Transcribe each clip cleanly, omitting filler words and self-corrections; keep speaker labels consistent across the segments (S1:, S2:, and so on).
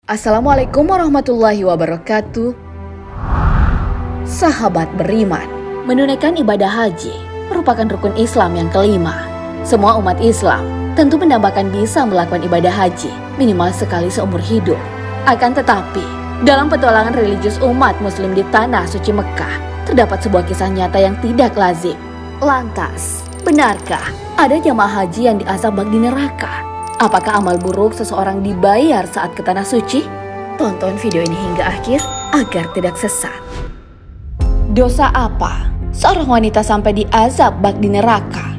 S1: Assalamualaikum warahmatullahi wabarakatuh. Sahabat beriman, menunaikan ibadah haji merupakan rukun Islam yang kelima. Semua umat Islam tentu mendambakan bisa melakukan ibadah haji minimal sekali seumur hidup. Akan tetapi, dalam petualangan religius umat muslim di tanah suci Mekah, terdapat sebuah kisah nyata yang tidak lazim. Lantas, benarkah ada jamaah haji yang diazab di neraka? Apakah amal buruk seseorang dibayar saat ke tanah suci? Tonton video ini hingga akhir agar tidak sesat. Dosa apa seorang wanita sampai diazab di neraka?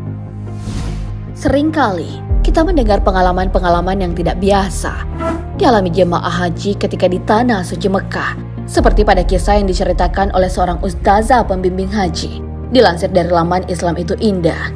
S1: Seringkali kita mendengar pengalaman-pengalaman yang tidak biasa dialami jemaah haji ketika di tanah suci Mekah. Seperti pada kisah yang diceritakan oleh seorang ustazah pembimbing haji. Dilansir dari laman Islam Itu Indah.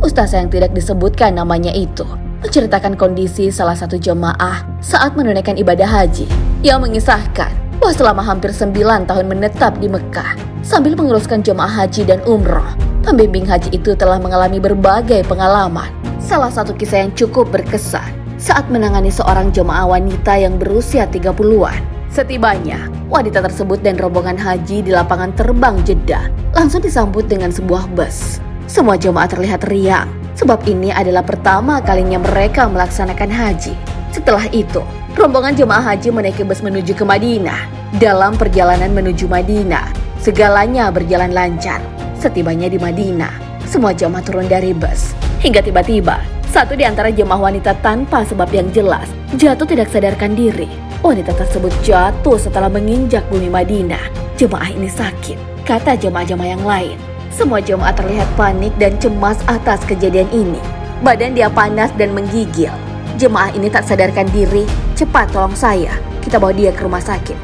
S1: Ustazah yang tidak disebutkan namanya itu menceritakan kondisi salah satu jemaah saat menunaikan ibadah haji. Ia mengisahkan bahwa selama hampir 9 tahun menetap di Mekah sambil menguruskan jemaah haji dan umroh, pembimbing haji itu telah mengalami berbagai pengalaman. Salah satu kisah yang cukup berkesan saat menangani seorang jemaah wanita yang berusia 30-an. Setibanya, wanita tersebut dan rombongan haji di lapangan terbang Jeddah langsung disambut dengan sebuah bus. Semua jemaah terlihat riang, sebab ini adalah pertama kalinya mereka melaksanakan haji. Setelah itu, rombongan jemaah haji menaiki bus menuju ke Madinah. Dalam perjalanan menuju Madinah, segalanya berjalan lancar. Setibanya di Madinah, semua jemaah turun dari bus. Hingga tiba-tiba, satu di antara jemaah wanita tanpa sebab yang jelas jatuh tidak sadarkan diri. Wanita tersebut jatuh setelah menginjak bumi Madinah. Jemaah ini sakit, kata jemaah-jemaah yang lain. Semua jemaah terlihat panik dan cemas atas kejadian ini. Badan dia panas dan menggigil. Jemaah ini tak sadarkan diri. Cepat tolong saya, kita bawa dia ke rumah sakit,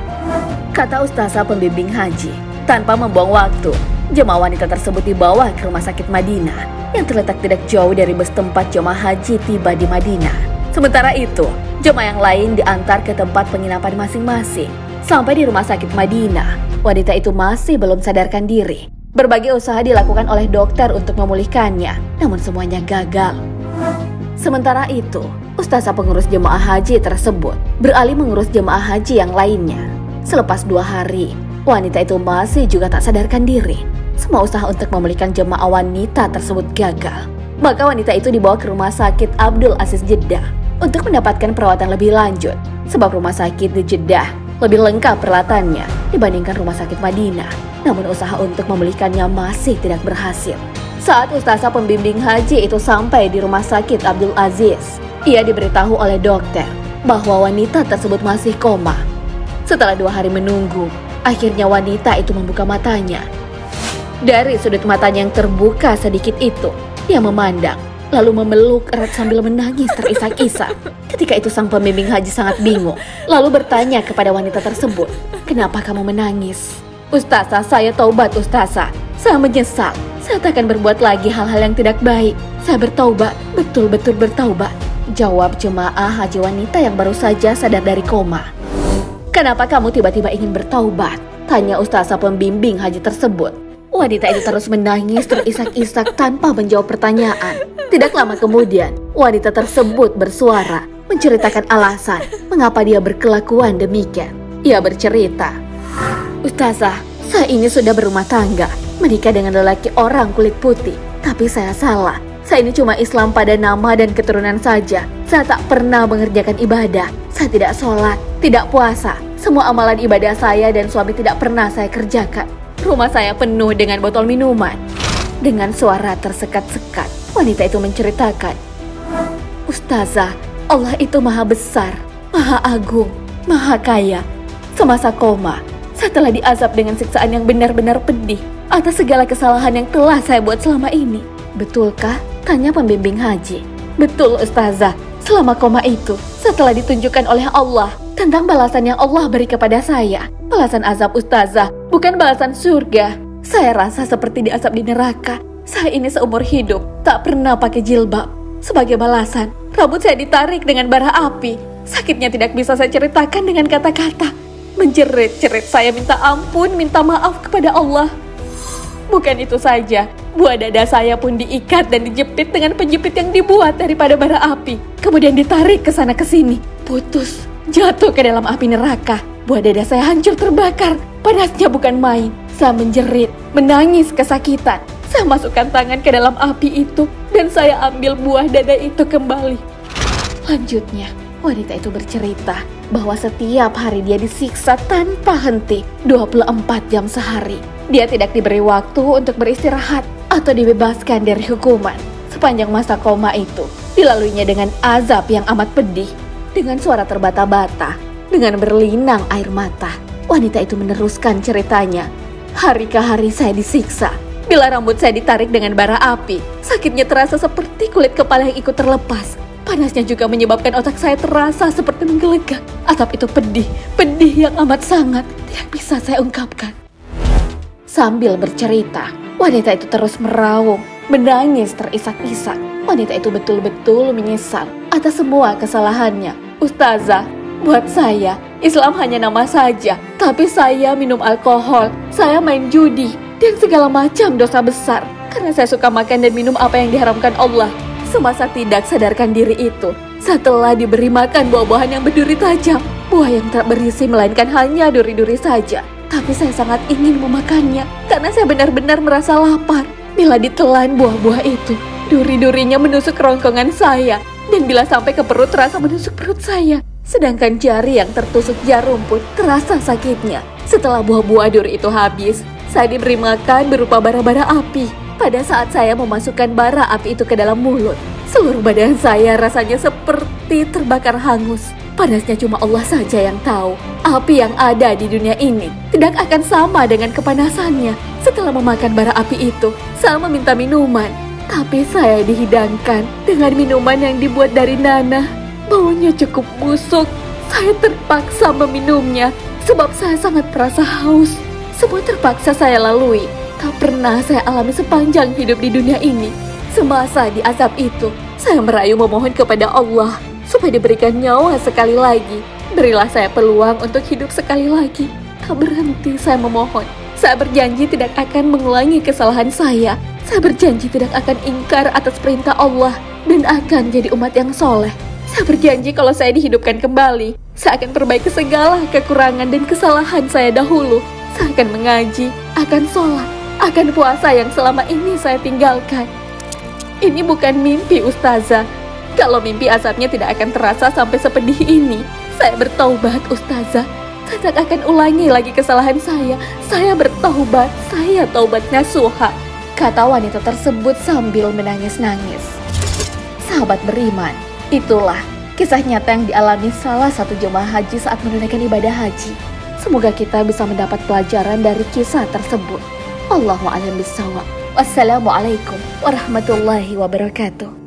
S1: kata ustazah pembimbing haji. Tanpa membuang waktu, jemaah wanita tersebut dibawa ke rumah sakit Madinah yang terletak tidak jauh dari bus tempat jemaah haji tiba di Madinah. Sementara itu, jemaah yang lain diantar ke tempat penginapan masing-masing. Sampai di rumah sakit Madinah, wanita itu masih belum sadarkan diri. Berbagai usaha dilakukan oleh dokter untuk memulihkannya, namun semuanya gagal. Sementara itu, ustazah pengurus jemaah haji tersebut beralih mengurus jemaah haji yang lainnya. Selepas 2 hari, wanita itu masih juga tak sadarkan diri. Semua usaha untuk memulihkan jemaah wanita tersebut gagal. Maka wanita itu dibawa ke rumah sakit Abdul Aziz Jeddah untuk mendapatkan perawatan lebih lanjut. Sebab rumah sakit di Jeddah lebih lengkap peralatannya dibandingkan rumah sakit Madinah. Namun usaha untuk memulihkannya masih tidak berhasil. Saat ustazah pembimbing haji itu sampai di rumah sakit Abdul Aziz, ia diberitahu oleh dokter bahwa wanita tersebut masih koma. Setelah 2 hari menunggu, akhirnya wanita itu membuka matanya. Dari sudut matanya yang terbuka sedikit itu, dia memandang, lalu memeluk erat sambil menangis terisak-isak. Ketika itu sang pembimbing haji sangat bingung, lalu bertanya kepada wanita tersebut, "Kenapa kamu menangis?" "Ustazah, saya taubat ustazah. Saya menyesal. Saya tak akan berbuat lagi hal-hal yang tidak baik. Saya bertaubat, betul-betul bertaubat," jawab jemaah haji wanita yang baru saja sadar dari koma. "Kenapa kamu tiba-tiba ingin bertaubat?" tanya ustazah pembimbing haji tersebut. Wanita itu terus menangis terisak-isak tanpa menjawab pertanyaan. Tidak lama kemudian, wanita tersebut bersuara menceritakan alasan mengapa dia berkelakuan demikian. Ia bercerita, "Ustazah, saya ini sudah berumah tangga, menikah dengan lelaki orang kulit putih. Tapi saya salah. Saya ini cuma Islam pada nama dan keturunan saja. Saya tak pernah mengerjakan ibadah. Saya tidak sholat, tidak puasa. Semua amalan ibadah saya dan suami tidak pernah saya kerjakan. Rumah saya penuh dengan botol minuman." Dengan suara tersekat-sekat, wanita itu menceritakan, "Ustazah, Allah itu maha besar, maha agung, maha kaya. Semasa koma, saya telah diazab dengan siksaan yang benar-benar pedih atas segala kesalahan yang telah saya buat selama ini." "Betulkah?" tanya pembimbing haji. "Betul ustazah, selama koma itu saya telah ditunjukkan oleh Allah tentang balasan yang Allah beri kepada saya. Balasan azab ustazah, bukan balasan surga. Saya rasa seperti diazab di neraka. Saya ini seumur hidup tak pernah pakai jilbab. Sebagai balasan, rambut saya ditarik dengan bara api. Sakitnya tidak bisa saya ceritakan dengan kata-kata. Menjerit-jerit saya minta ampun, minta maaf kepada Allah. Bukan itu saja, buah dada saya pun diikat dan dijepit dengan penjepit yang dibuat daripada bara api. Kemudian ditarik ke sana ke sini. Putus, jatuh ke dalam api neraka. Buah dada saya hancur terbakar. Panasnya bukan main. Saya menjerit, menangis kesakitan. Saya masukkan tangan ke dalam api itu dan saya ambil buah dada itu kembali. Lanjutnya, wanita itu bercerita bahwa setiap hari dia disiksa tanpa henti 24 jam sehari. Dia tidak diberi waktu untuk beristirahat atau dibebaskan dari hukuman. Sepanjang masa koma itu, dilaluinya dengan azab yang amat pedih. Dengan suara terbata-bata, dengan berlinang air mata, wanita itu meneruskan ceritanya. Hari ke hari saya disiksa. Bila rambut saya ditarik dengan bara api, sakitnya terasa seperti kulit kepala yang ikut terlepas. Panasnya juga menyebabkan otak saya terasa seperti menggelegak. Atap itu pedih yang amat sangat, tidak bisa saya ungkapkan. Sambil bercerita, wanita itu terus meraung, menangis terisak-isak. Wanita itu betul-betul menyesal atas semua kesalahannya. Ustazah, buat saya, Islam hanya nama saja. Tapi saya minum alkohol, saya main judi, dan segala macam dosa besar. Karena saya suka makan dan minum apa yang diharamkan Allah. Semasa tidak sadarkan diri itu, setelah diberi makan buah-buahan yang berduri tajam. Buah yang tak berisi melainkan hanya duri-duri saja. Tapi saya sangat ingin memakannya, karena saya benar-benar merasa lapar. Bila ditelan buah-buah itu, duri-durinya menusuk kerongkongan saya. Dan bila sampai ke perut, terasa menusuk perut saya. Sedangkan jari yang tertusuk jarum pun terasa sakitnya. Setelah buah-buah duri itu habis, saya diberi makan berupa bara-bara api. Pada saat saya memasukkan bara api itu ke dalam mulut, seluruh badan saya rasanya seperti terbakar hangus. Panasnya cuma Allah saja yang tahu. Api yang ada di dunia ini tidak akan sama dengan kepanasannya. Setelah memakan bara api itu, saya meminta minuman. Tapi saya dihidangkan dengan minuman yang dibuat dari nanah. Baunya cukup busuk. Saya terpaksa meminumnya sebab saya sangat merasa haus. Semua terpaksa saya lalui. Tak pernah saya alami sepanjang hidup di dunia ini. Semasa di azab itu, saya merayu memohon kepada Allah supaya diberikan nyawa sekali lagi. Berilah saya peluang untuk hidup sekali lagi. Tak berhenti saya memohon. Saya berjanji tidak akan mengulangi kesalahan saya. Saya berjanji tidak akan ingkar atas perintah Allah dan akan jadi umat yang soleh. Saya berjanji kalau saya dihidupkan kembali, saya akan perbaiki segala kekurangan dan kesalahan saya dahulu. Saya akan mengaji, akan sholat, akan puasa yang selama ini saya tinggalkan. Ini bukan mimpi, Ustazah. Kalau mimpi azabnya tidak akan terasa sampai sepedih ini. Saya bertaubat, Ustazah. Saya tak akan ulangi lagi kesalahan saya. Saya bertaubat, saya taubat nasuha, kata wanita tersebut sambil menangis-nangis. Sahabat beriman, itulah kisah nyata yang dialami salah satu jemaah haji saat menunaikan ibadah haji. Semoga kita bisa mendapat pelajaran dari kisah tersebut. Allahu a'lam bishawab. Wassalamualaikum warahmatullahi wabarakatuh.